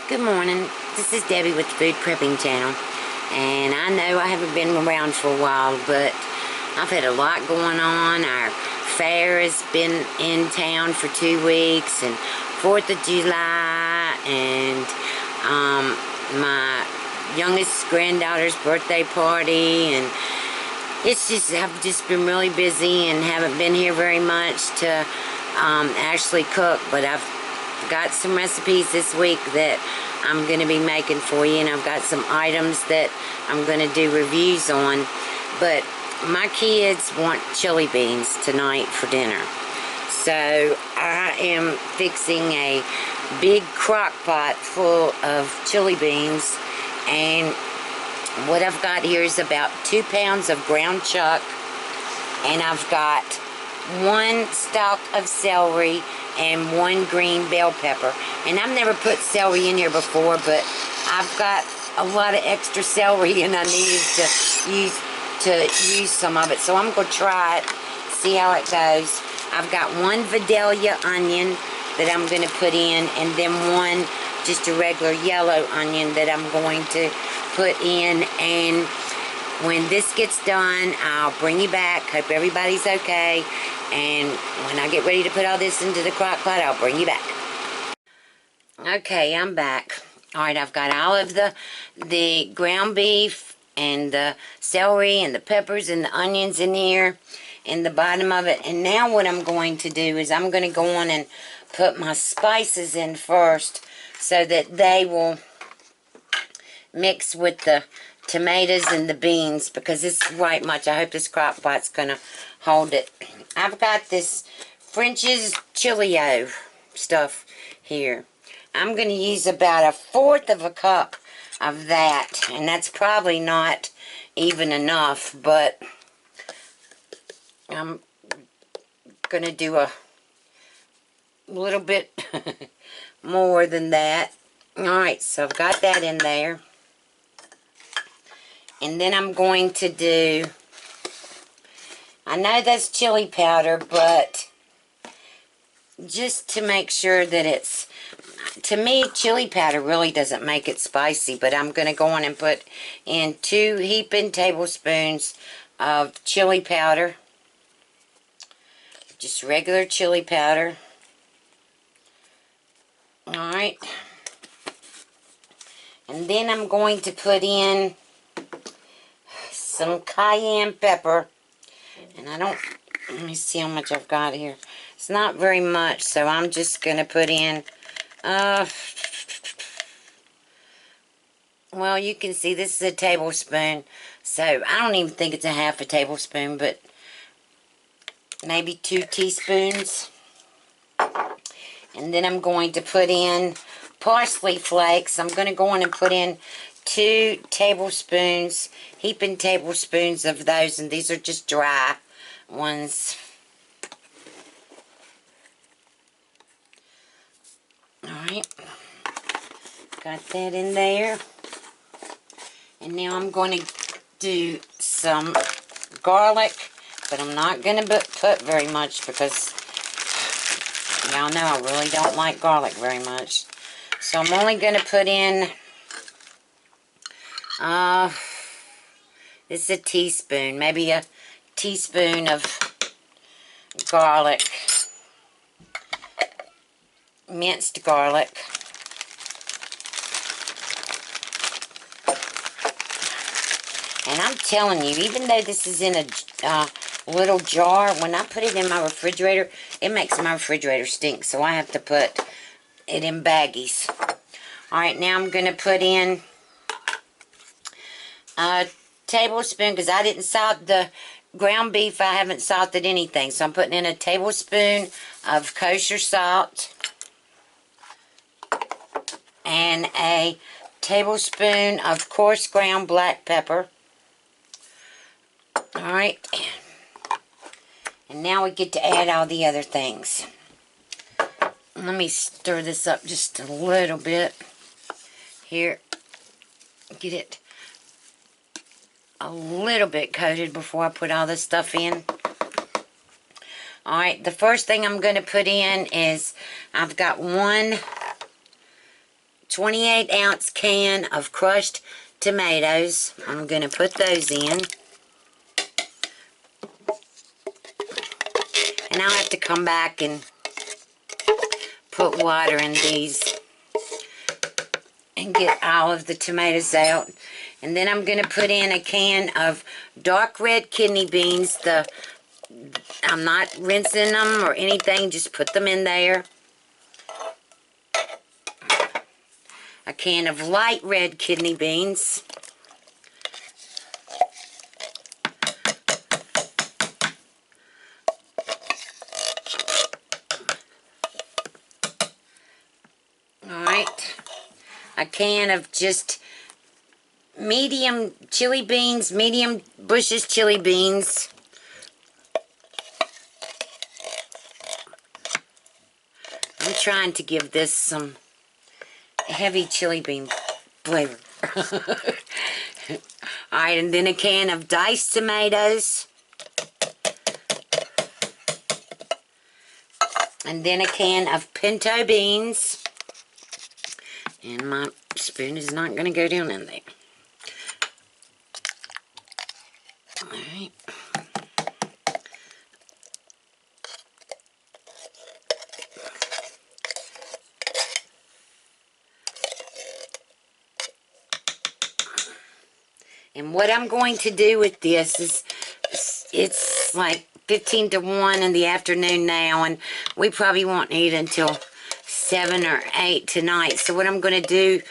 Good morning. This is Debbie with the Food Prepping channel. And I know I haven't been around for a while, but I've had a lot going on. Our fair has been in town for 2 weeks, and 4th of July, and my youngest granddaughter's birthday party, and I've just been really busy and haven't been here very much to actually cook, but I've got some recipes this week that I'm going to be making for you, and I've got some items that I'm going to do reviews on. But my kids want chili beans tonight for dinner, so I am fixing a big crock pot full of chili beans. And what I've got here is about 2 pounds of ground chuck, and I've got 1 stalk of celery and 1 green bell pepper. And I've never put celery in here before, but I've got a lot of extra celery and I needed to use some of it, so I'm going to try it, see how it goes. I've got 1 Vidalia onion that I'm going to put in, and then 1 just a regular yellow onion that I'm going to put in. And when this gets done, I'll bring you back. Hope everybody's okay. And when I get ready to put all this into the crock pot, I'll bring you back. Okay, I'm back. Alright, I've got all of the ground beef and the celery and the peppers and the onions in here in the bottom of it. And now what I'm going to do is I'm going to go on and put my spices in first, so that they will mix with the tomatoes and the beans, because it's right much. I hope this crock pot's gonna hold it. I've got this French's Chili-O stuff here. I'm gonna use about 1/4 of a cup of that, and that's probably not even enough, but I'm gonna do a little bit more than that. Alright, so I've got that in there. And then I'm going to do, I know that's chili powder, but just to make sure that it's, to me, chili powder really doesn't make it spicy, but I'm going to go on and put in 2 heaping tablespoons of chili powder. Just regular chili powder. Alright. And then I'm going to put in some cayenne pepper. And let me see how much I've got here. It's not very much, so I'm just going to put in, well, you can see this is a tablespoon. So I don't even think it's a 1/2 tablespoon, but maybe 2 teaspoons. And then I'm going to put in parsley flakes. I'm going to go on and put in 2 tablespoons, heaping tablespoons of those, and these are just dry ones. Alright, got that in there. And now I'm going to do some garlic, but I'm not going to put very much, because y'all know I really don't like garlic very much. So I'm only going to put in, this is a teaspoon, maybe a teaspoon of garlic, minced garlic. And I'm telling you, even though this is in a little jar, when I put it in my refrigerator, it makes my refrigerator stink, so I have to put it in baggies. Alright, now I'm going to put in a tablespoon, because I didn't salt the ground beef. I haven't salted anything, so I'm putting in a tablespoon of kosher salt and a tablespoon of coarse ground black pepper. Alright, and now we get to add all the other things. Let me stir this up just a little bit. Here, get it a little bit coated before I put all this stuff in. Alright, the first thing I'm going to put in is, I've got 1 28-ounce can of crushed tomatoes. I'm going to put those in. And I'll have to come back and put water in these and get all of the tomatoes out. And then I'm going to put in a can of dark red kidney beans. I'm not rinsing them or anything, just put them in there. A can of light red kidney beans. Alright, a can of just medium chili beans, medium Bush's chili beans. I'm trying to give this some heavy chili bean flavor. Alright, and then a can of diced tomatoes. And then a can of pinto beans. And my spoon is not going to go down in there. Alright. And what I'm going to do with this is, it's like 15 to 1 in the afternoon now, and we probably won't eat until 7 or 8 tonight. So what I'm going to do,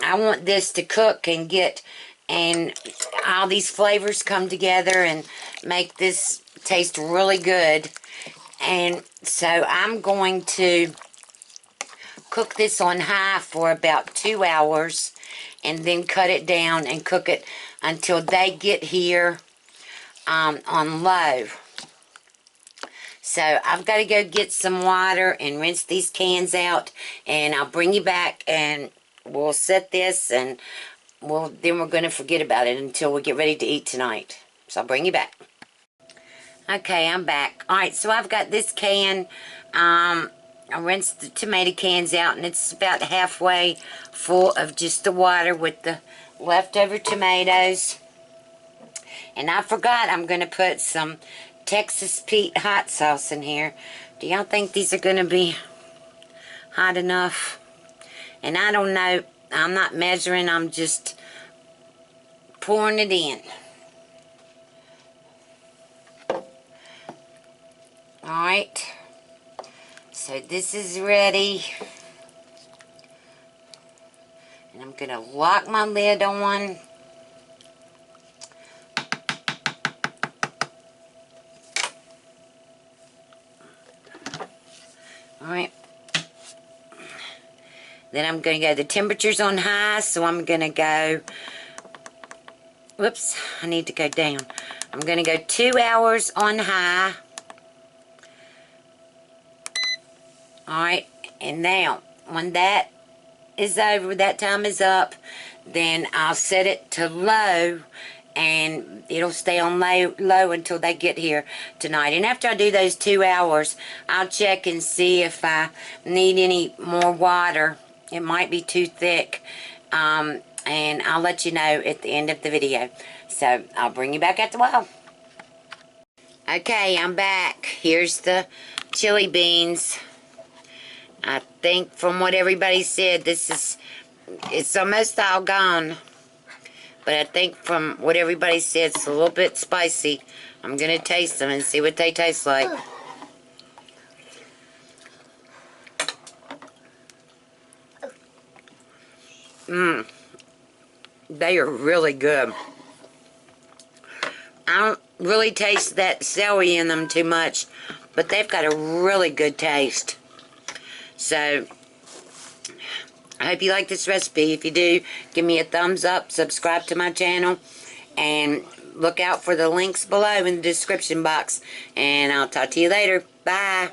I want this to cook and get, and all these flavors come together and make this taste really good. And so I'm going to cook this on high for about 2 hours, and then cut it down and cook it until they get here on low. So I've got to go get some water and rinse these cans out, and I'll bring you back and we'll set this, and then we're going to forget about it until we get ready to eat tonight. So I'll bring you back. Okay, I'm back. Alright, so I've got this can. I rinsed the tomato cans out, and it's about halfway full of just the water with the leftover tomatoes. And I forgot I'm going to put some Texas Pete hot sauce in here. Do y'all think these are going to be hot enough? And I don't know. I'm not measuring. I'm just pouring it in. Alright. So this is ready. And I'm going to lock my lid on. Alright. Then I'm going to go, the temperature's on high, so I'm going to go, whoops, I need to go down. I'm going to go 2 hours on high. Alright, and now, when that is over, that time is up, then I'll set it to low, and it'll stay on low until they get here tonight. And after I do those 2 hours, I'll check and see if I need any more water. It might be too thick, and I'll let you know at the end of the video. So I'll bring you back after a while. Okay, I'm back. Here's the chili beans. I think from what everybody said, it's almost all gone. But I think from what everybody said, it's a little bit spicy. I'm going to taste them and see what they taste like. They are really good. I don't really taste that celery in them too much, but they've got a really good taste. So, I hope you like this recipe. If you do, give me a thumbs up, subscribe to my channel, and look out for the links below in the description box. And I'll talk to you later. Bye.